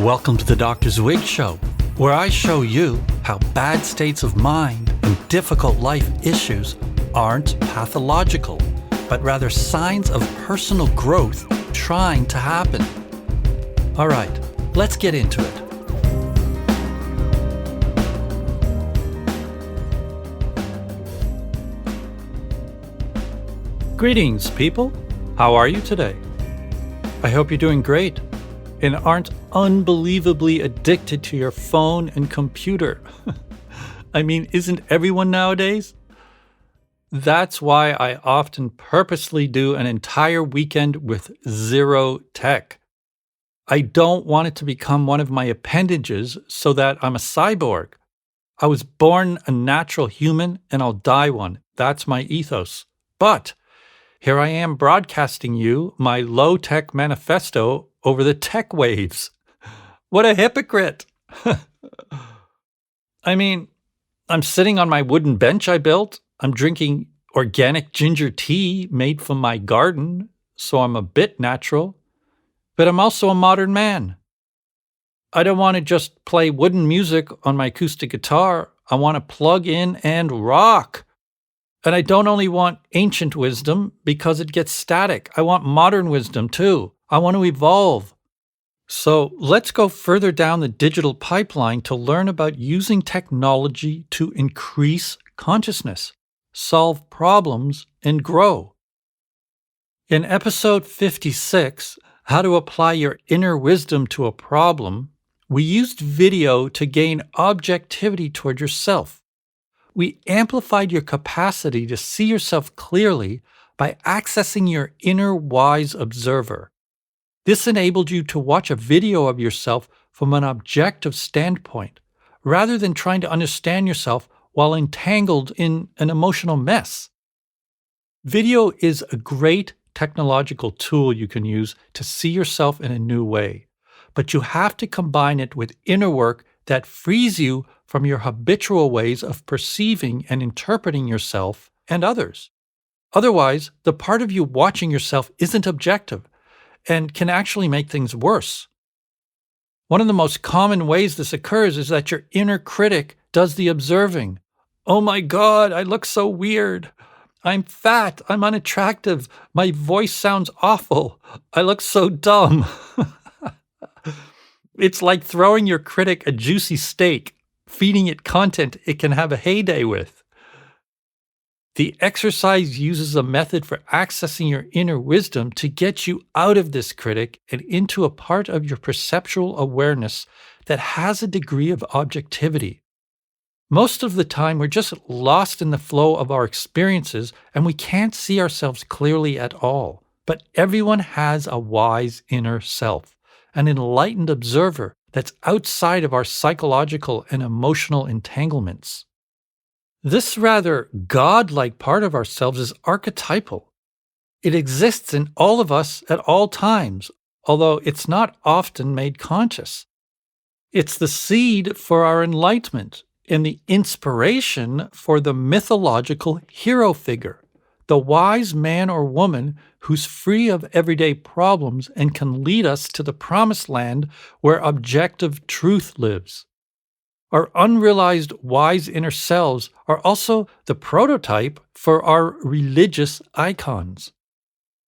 Welcome to the Dr. Zwig Show, where I show you how bad states of mind and difficult life issues aren't pathological, but rather signs of personal growth trying to happen. All right, let's get into it. Greetings, people. How are you today? I hope you're doing great and aren't unbelievably addicted to your phone and computer. I mean, isn't everyone nowadays? That's why I often purposely do an entire weekend with zero tech. I don't want it to become one of my appendages so that I'm a cyborg. I was born a natural human and I'll die one. That's my ethos. But here I am broadcasting you my low-tech manifesto over the tech waves. What a hypocrite! I mean, I'm sitting on my wooden bench I built. I'm drinking organic ginger tea made from my garden, so I'm a bit natural. But I'm also a modern man. I don't want to just play wooden music on my acoustic guitar. I want to plug in and rock. And I don't only want ancient wisdom because it gets static. I want modern wisdom too. I want to evolve. So let's go further down the digital pipeline to learn about using technology to increase consciousness, solve problems, and grow. In episode 56, How to Apply Your Inner Wisdom to a Problem, we used video to gain objectivity toward yourself. We amplified your capacity to see yourself clearly by accessing your inner wise observer. This enabled you to watch a video of yourself from an objective standpoint, rather than trying to understand yourself while entangled in an emotional mess. Video is a great technological tool you can use to see yourself in a new way, but you have to combine it with inner work that frees you from your habitual ways of perceiving and interpreting yourself and others. Otherwise, the part of you watching yourself isn't objective and can actually make things worse. One of the most common ways this occurs is that your inner critic does the observing. Oh my God, I look so weird. I'm fat. I'm unattractive. My voice sounds awful. I look so dumb. It's like throwing your critic a juicy steak, feeding it content it can have a heyday with. The exercise uses a method for accessing your inner wisdom to get you out of this critic and into a part of your perceptual awareness that has a degree of objectivity. Most of the time, we're just lost in the flow of our experiences and we can't see ourselves clearly at all. But everyone has a wise inner self, an enlightened observer that's outside of our psychological and emotional entanglements. This rather godlike part of ourselves is archetypal. It exists in all of us at all times, although it's not often made conscious. It's the seed for our enlightenment and the inspiration for the mythological hero figure, the wise man or woman who's free of everyday problems and can lead us to the promised land where objective truth lives. Our unrealized wise inner selves are also the prototype for our religious icons.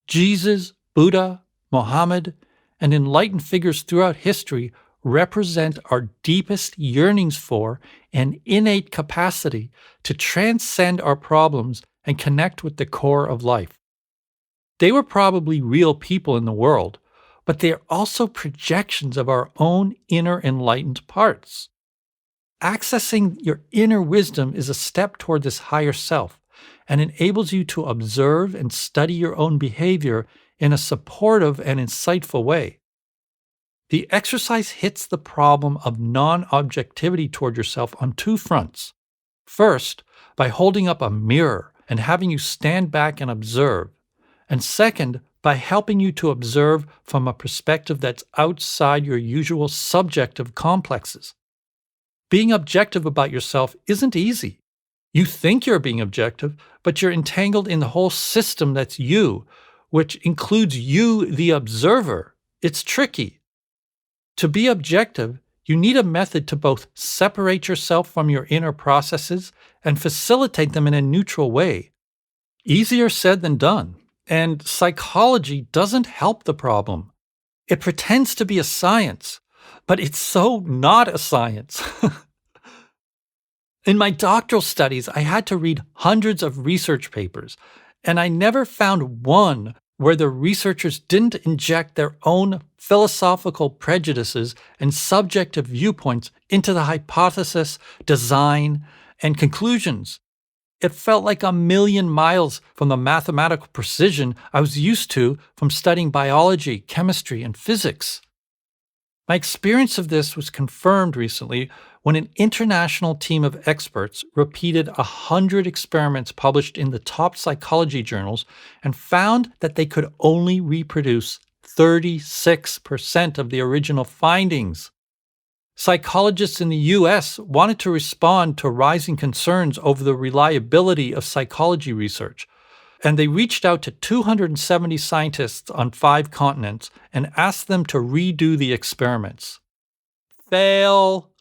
Jesus, Buddha, Mohammed, and enlightened figures throughout history represent our deepest yearnings for and innate capacity to transcend our problems and connect with the core of life. They were probably real people in the world, but they are also projections of our own inner enlightened parts. Accessing your inner wisdom is a step toward this higher self and enables you to observe and study your own behavior in a supportive and insightful way. The exercise hits the problem of non-objectivity toward yourself on two fronts. First, by holding up a mirror and having you stand back and observe. And second, by helping you to observe from a perspective that's outside your usual subjective complexes. Being objective about yourself isn't easy. You think you're being objective, but you're entangled in the whole system that's you, which includes you, the observer. It's tricky. To be objective, you need a method to both separate yourself from your inner processes and facilitate them in a neutral way. Easier said than done. And psychology doesn't help the problem. It pretends to be a science, but it's so not a science. In my doctoral studies, I had to read hundreds of research papers, and I never found one where the researchers didn't inject their own philosophical prejudices and subjective viewpoints into the hypothesis, design, and conclusions. It felt like a million miles from the mathematical precision I was used to from studying biology, chemistry, and physics. My experience of this was confirmed recently when an international team of experts repeated 100 experiments published in the top psychology journals and found that they could only reproduce 36% of the original findings. Psychologists in the US wanted to respond to rising concerns over the reliability of psychology research, and they reached out to 270 scientists on 5 continents and asked them to redo the experiments. Fail!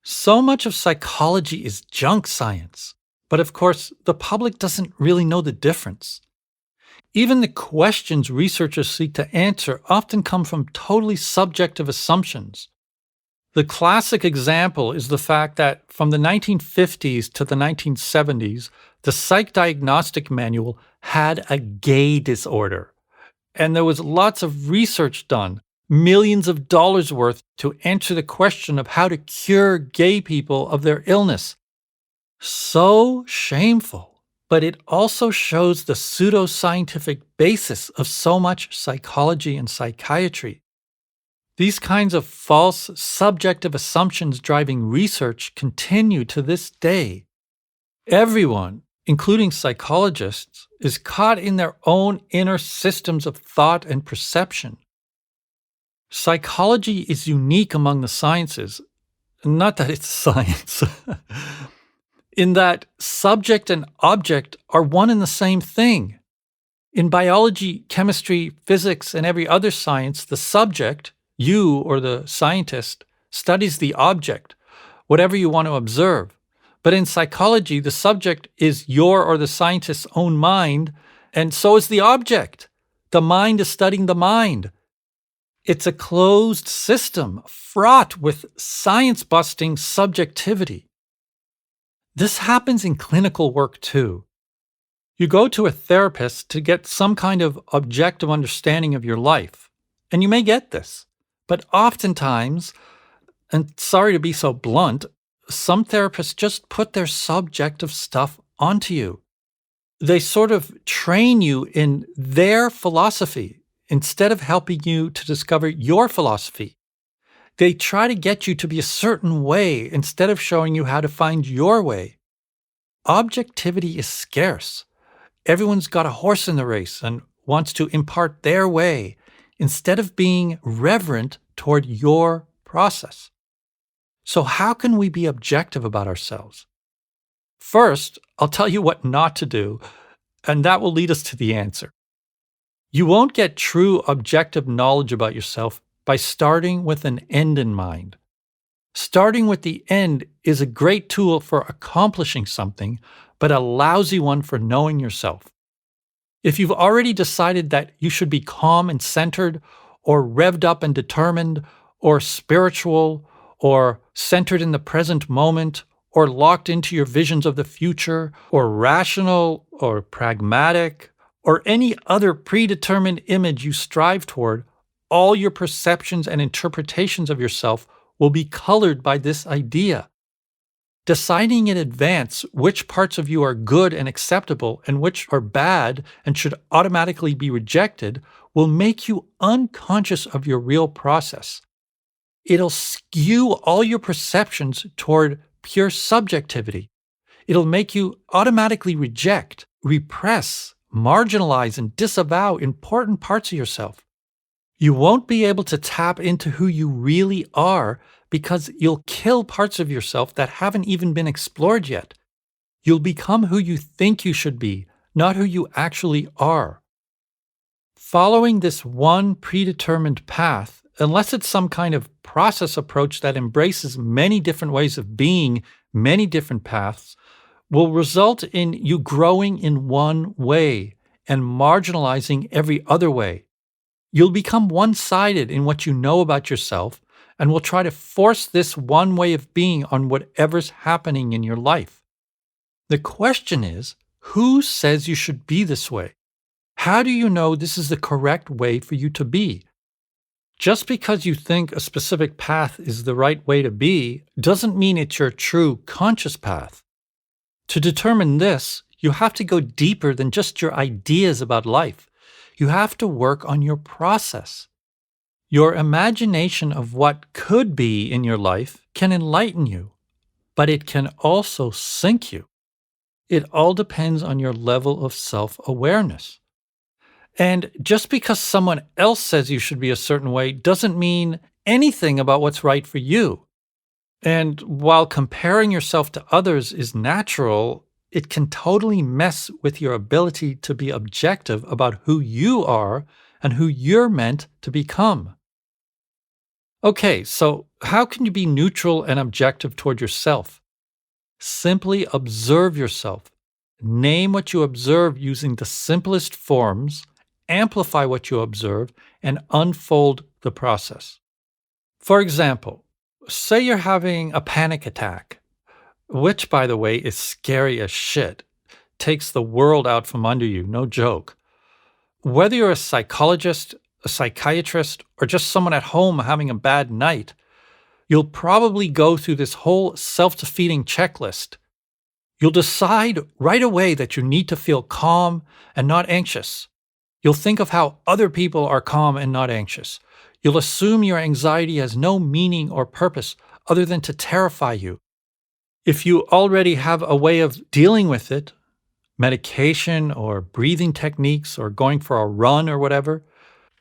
So much of psychology is junk science, but of course, the public doesn't really know the difference. Even the questions researchers seek to answer often come from totally subjective assumptions. The classic example is the fact that from the 1950s to the 1970s, the Psych Diagnostic Manual had a gay disorder. And there was lots of research done, millions of dollars worth, to answer the question of how to cure gay people of their illness. So shameful. But it also shows the pseudoscientific basis of so much psychology and psychiatry. These kinds of false subjective assumptions driving research continue to this day. Everyone, including psychologists, is caught in their own inner systems of thought and perception. Psychology is unique among the sciences, not that it's science, in that subject and object are one and the same thing. In biology, chemistry, physics, and every other science, the subject, you or the scientist, studies the object, whatever you want to observe. But in psychology, the subject is your or the scientist's own mind, and so is the object. The mind is studying the mind. It's a closed system, fraught with science-busting subjectivity. This happens in clinical work too. You go to a therapist to get some kind of objective understanding of your life, and you may get this. But oftentimes, and sorry to be so blunt, some therapists just put their subjective stuff onto you. They sort of train you in their philosophy instead of helping you to discover your philosophy. They try to get you to be a certain way instead of showing you how to find your way. Objectivity is scarce. Everyone's got a horse in the race and wants to impart their way, instead of being reverent toward your process. So how can we be objective about ourselves? First, I'll tell you what not to do, and that will lead us to the answer. You won't get true objective knowledge about yourself by starting with an end in mind. Starting with the end is a great tool for accomplishing something, but a lousy one for knowing yourself. If you've already decided that you should be calm and centered, or revved up and determined, or spiritual, or centered in the present moment, or locked into your visions of the future, or rational, or pragmatic, or any other predetermined image you strive toward, all your perceptions and interpretations of yourself will be colored by this idea. Deciding in advance which parts of you are good and acceptable and which are bad and should automatically be rejected will make you unconscious of your real process. It'll skew all your perceptions toward pure subjectivity. It'll make you automatically reject, repress, marginalize, and disavow important parts of yourself. You won't be able to tap into who you really are because you'll kill parts of yourself that haven't even been explored yet. You'll become who you think you should be, not who you actually are. Following this one predetermined path unless it's some kind of process approach that embraces many different ways of being, many different paths, will result in you growing in one way and marginalizing every other way. You'll become one-sided in what you know about yourself and will try to force this one way of being on whatever's happening in your life. The question is, who says you should be this way? How do you know this is the correct way for you to be? Just because you think a specific path is the right way to be doesn't mean it's your true conscious path. To determine this, you have to go deeper than just your ideas about life. You have to work on your process. Your imagination of what could be in your life can enlighten you, but it can also sink you. It all depends on your level of self-awareness. And just because someone else says you should be a certain way doesn't mean anything about what's right for you. And while comparing yourself to others is natural, it can totally mess with your ability to be objective about who you are and who you're meant to become. Okay, so how can you be neutral and objective toward yourself? Simply observe yourself. Name what you observe using the simplest forms, amplify what you observe, and unfold the process. For example, say you're having a panic attack, which, by the way, is scary as shit. Takes the world out from under you, no joke. Whether you're a psychologist, a psychiatrist, or just someone at home having a bad night, you'll probably go through this whole self-defeating checklist. You'll decide right away that you need to feel calm and not anxious. You'll think of how other people are calm and not anxious. You'll assume your anxiety has no meaning or purpose other than to terrify you. If you already have a way of dealing with it, medication or breathing techniques or going for a run or whatever,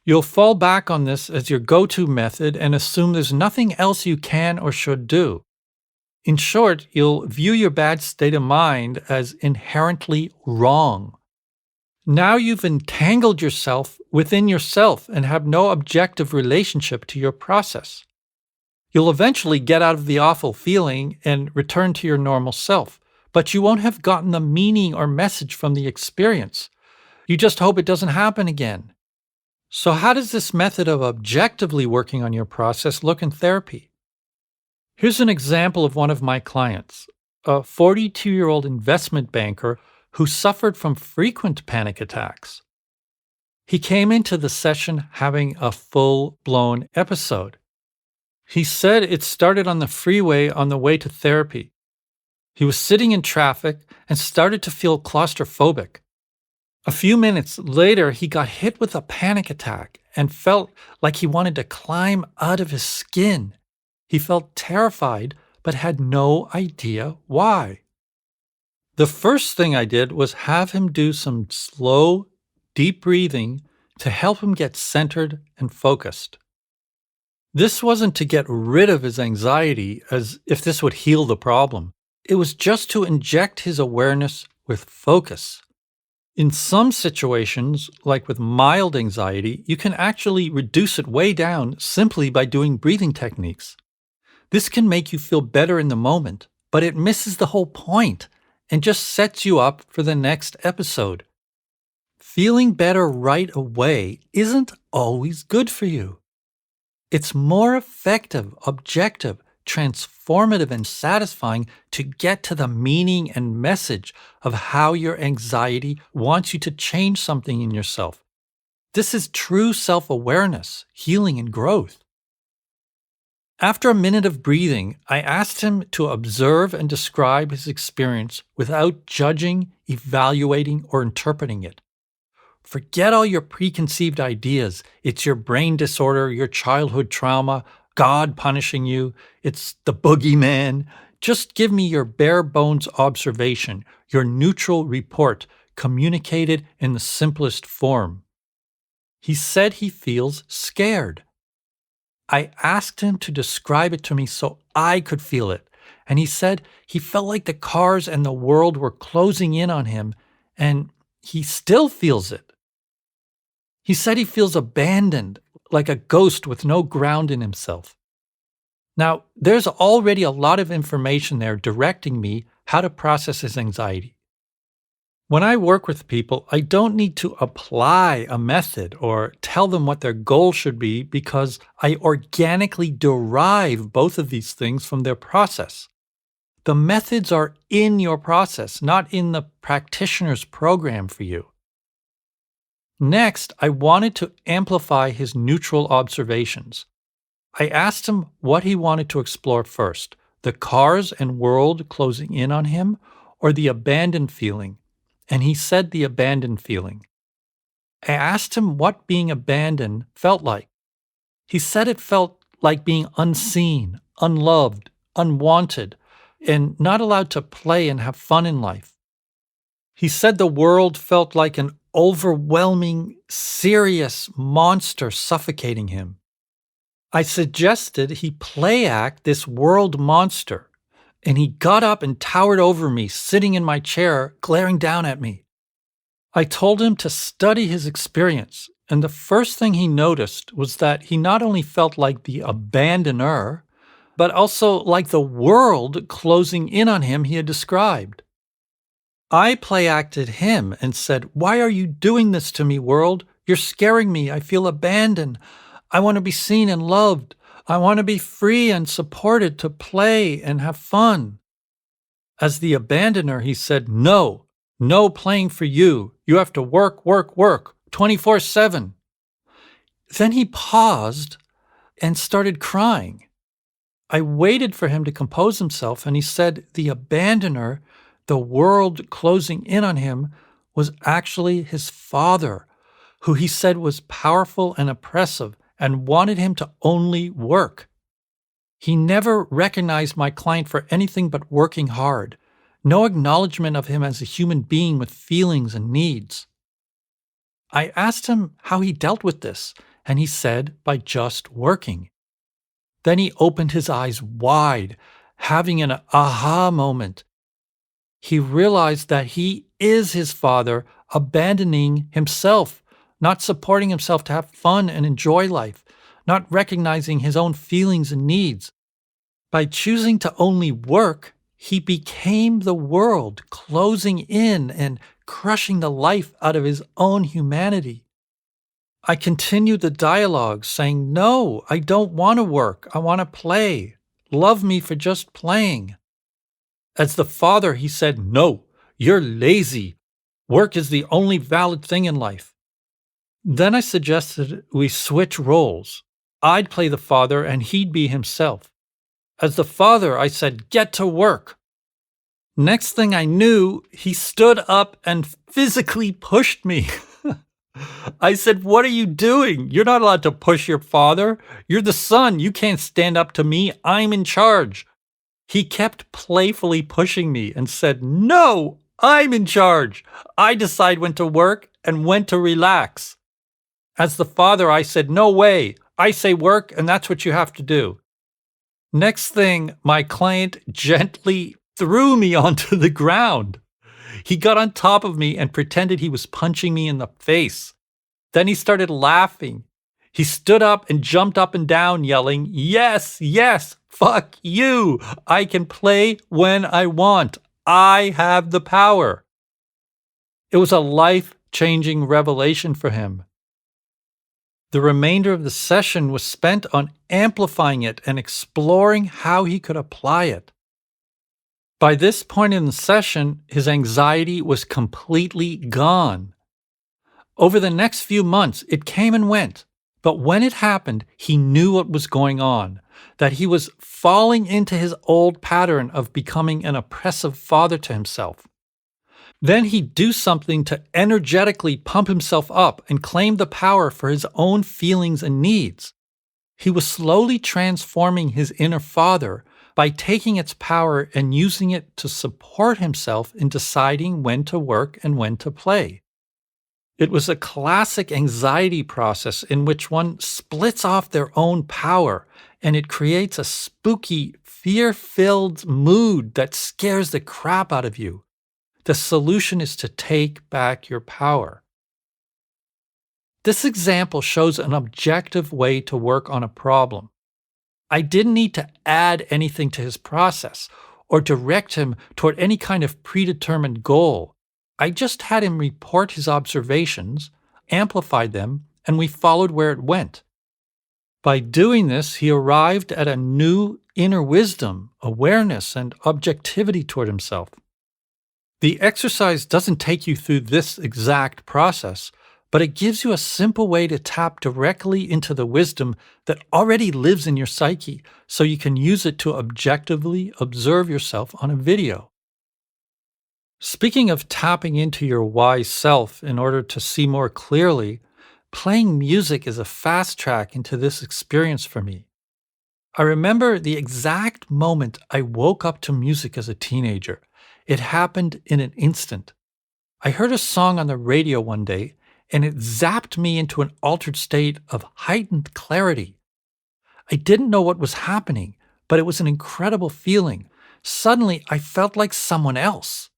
you'll fall back on this as your go-to method and assume there's nothing else you can or should do. In short, you'll view your bad state of mind as inherently wrong. Now you've entangled yourself within yourself and have no objective relationship to your process. You'll eventually get out of the awful feeling and return to your normal self, but you won't have gotten the meaning or message from the experience. You just hope it doesn't happen again. So how does this method of objectively working on your process look in therapy? Here's an example of one of my clients, a 42-year-old investment banker who suffered from frequent panic attacks. He came into the session having a full-blown episode. He said it started on the freeway on the way to therapy. He was sitting in traffic and started to feel claustrophobic. A few minutes later, he got hit with a panic attack and felt like he wanted to climb out of his skin. He felt terrified, but had no idea why. The first thing I did was have him do some slow, deep breathing to help him get centered and focused. This wasn't to get rid of his anxiety, as if this would heal the problem. It was just to inject his awareness with focus. In some situations, like with mild anxiety, you can actually reduce it way down simply by doing breathing techniques. This can make you feel better in the moment, but it misses the whole point and just sets you up for the next episode. Feeling better right away isn't always good for you. It's more effective, objective, transformative, and satisfying to get to the meaning and message of how your anxiety wants you to change something in yourself. This is true self-awareness, healing, and growth. After a minute of breathing, I asked him to observe and describe his experience without judging, evaluating, or interpreting it. Forget all your preconceived ideas. It's your brain disorder, your childhood trauma, God punishing you. It's the boogeyman. Just give me your bare bones observation, your neutral report, communicated in the simplest form. He said he feels scared. I asked him to describe it to me so I could feel it, and he said he felt like the cars and the world were closing in on him, and he still feels it. He said he feels abandoned, like a ghost with no ground in himself. Now, there's already a lot of information there directing me how to process his anxiety. When I work with people, I don't need to apply a method or tell them what their goal should be because I organically derive both of these things from their process. The methods are in your process, not in the practitioner's program for you. Next, I wanted to amplify his neutral observations. I asked him what he wanted to explore first, the cars and world closing in on him, or the abandoned feeling, and he said the abandoned feeling. I asked him what being abandoned felt like. He said it felt like being unseen, unloved, unwanted, and not allowed to play and have fun in life. He said the world felt like an overwhelming, serious monster suffocating him. I suggested he play act this world monster, and he got up and towered over me, sitting in my chair, glaring down at me. I told him to study his experience, and the first thing he noticed was that he not only felt like the abandoner, but also like the world closing in on him he had described. I play acted him and said, "Why are you doing this to me, world? You're scaring me. I feel abandoned. I want to be seen and loved. I want to be free and supported to play and have fun." As the abandoner, he said, "No, no playing for you. You have to work, work, work, 24/7. Then he paused and started crying. I waited for him to compose himself, and he said the abandoner, the world closing in on him, was actually his father, who he said was powerful and oppressive and wanted him to only work. He never recognized my client for anything but working hard, no acknowledgement of him as a human being with feelings and needs. I asked him how he dealt with this, and he said by just working. Then he opened his eyes wide, having an aha moment. He realized that he is his father, abandoning himself, not supporting himself to have fun and enjoy life, not recognizing his own feelings and needs. By choosing to only work, he became the world, closing in and crushing the life out of his own humanity. I continued the dialogue, saying, "No, I don't want to work. I want to play. Love me for just playing." As the father, he said, "No, you're lazy. Work is the only valid thing in life." Then I suggested we switch roles. I'd play the father and he'd be himself. As the father, I said, "Get to work." Next thing I knew, he stood up and physically pushed me. I said, "What are you doing? You're not allowed to push your father. You're the son. You can't stand up to me. I'm in charge." He kept playfully pushing me and said, "No, I'm in charge. I decide when to work and when to relax." As the father, I said, "No way. I say work, and that's what you have to do." Next thing, my client gently threw me onto the ground. He got on top of me and pretended he was punching me in the face. Then he started laughing. He stood up and jumped up and down, yelling, "Yes, yes, fuck you. I can play when I want. I have the power." It was a life-changing revelation for him. The remainder of the session was spent on amplifying it and exploring how he could apply it. By this point in the session, his anxiety was completely gone. Over the next few months, it came and went. But when it happened, he knew what was going on, that he was falling into his old pattern of becoming an oppressive father to himself. Then he'd do something to energetically pump himself up and claim the power for his own feelings and needs. He was slowly transforming his inner father by taking its power and using it to support himself in deciding when to work and when to play. It was a classic anxiety process in which one splits off their own power, and it creates a spooky, fear-filled mood that scares the crap out of you. The solution is to take back your power. This example shows an objective way to work on a problem. I didn't need to add anything to his process or direct him toward any kind of predetermined goal. I just had him report his observations, amplified them, and we followed where it went. By doing this, he arrived at a new inner wisdom, awareness, and objectivity toward himself. The exercise doesn't take you through this exact process, but it gives you a simple way to tap directly into the wisdom that already lives in your psyche, so you can use it to objectively observe yourself on a video. Speaking of tapping into your wise self in order to see more clearly, playing music is a fast track into this experience for me. I remember the exact moment I woke up to music as a teenager. It happened in an instant. I heard a song on the radio one day, and it zapped me into an altered state of heightened clarity. I didn't know what was happening, but it was an incredible feeling. Suddenly, I felt like someone else.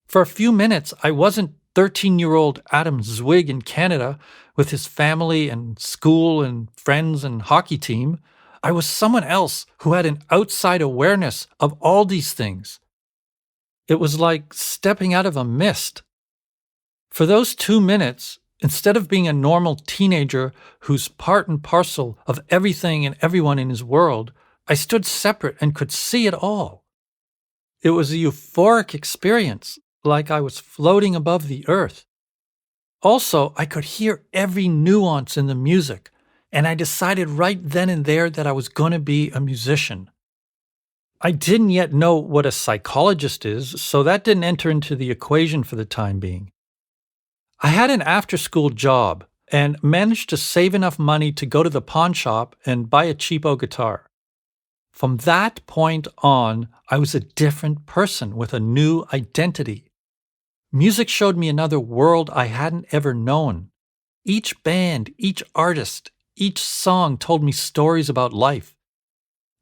For a few minutes, I wasn't 13-year-old Adam Zwig in Canada with his family and school and friends and hockey team. I was someone else who had an outside awareness of all these things. It was like stepping out of a mist. For those 2 minutes, instead of being a normal teenager who's part and parcel of everything and everyone in his world, I stood separate and could see it all. It was a euphoric experience, like I was floating above the earth. Also, I could hear every nuance in the music, and I decided right then and there that I was going to be a musician. I didn't yet know what a psychologist is, so that didn't enter into the equation for the time being. I had an after-school job and managed to save enough money to go to the pawn shop and buy a cheapo guitar. From that point on, I was a different person with a new identity. Music showed me another world I hadn't ever known. Each band, each artist, each song told me stories about life.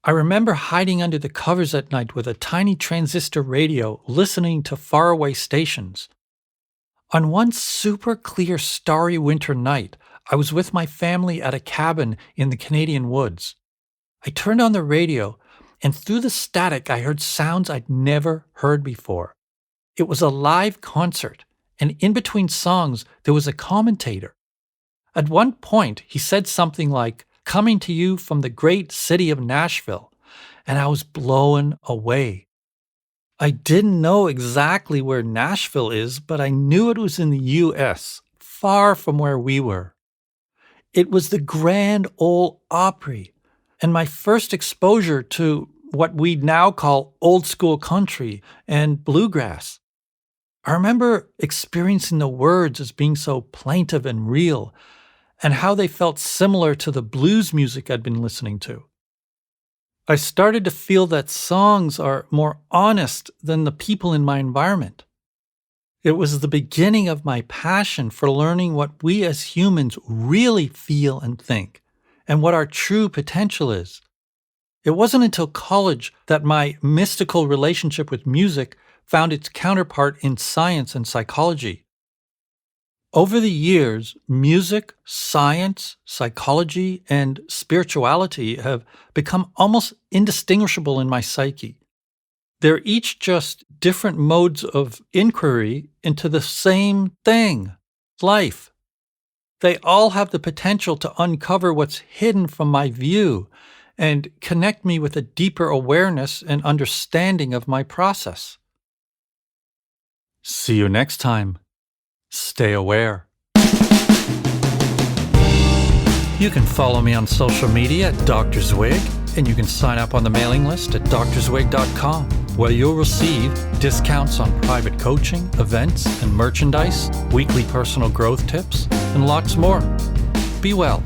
I remember hiding under the covers at night with a tiny transistor radio, listening to faraway stations. On one super clear, starry winter night, I was with my family at a cabin in the Canadian woods. I turned on the radio, and through the static, I heard sounds I'd never heard before. It was a live concert, and in between songs, there was a commentator. At one point, he said something like, "Coming to you from the great city of Nashville," and I was blown away. I didn't know exactly where Nashville is, but I knew it was in the U.S., far from where we were. It was the Grand Ole Opry, and my first exposure to what we'd now call old school country and bluegrass. I remember experiencing the words as being so plaintive and real, and how they felt similar to the blues music I'd been listening to. I started to feel that songs are more honest than the people in my environment. It was the beginning of my passion for learning what we as humans really feel and think, and what our true potential is. It wasn't until college that my mystical relationship with music found its counterpart in science and psychology. Over the years, music, science, psychology, and spirituality have become almost indistinguishable in my psyche. They're each just different modes of inquiry into the same thing, life. They all have the potential to uncover what's hidden from my view and connect me with a deeper awareness and understanding of my process. See you next time. Stay aware. You can follow me on social media at Dr. Zwig, and you can sign up on the mailing list at drzwig.com, where you'll receive discounts on private coaching, events, and merchandise, weekly personal growth tips, and lots more. Be well.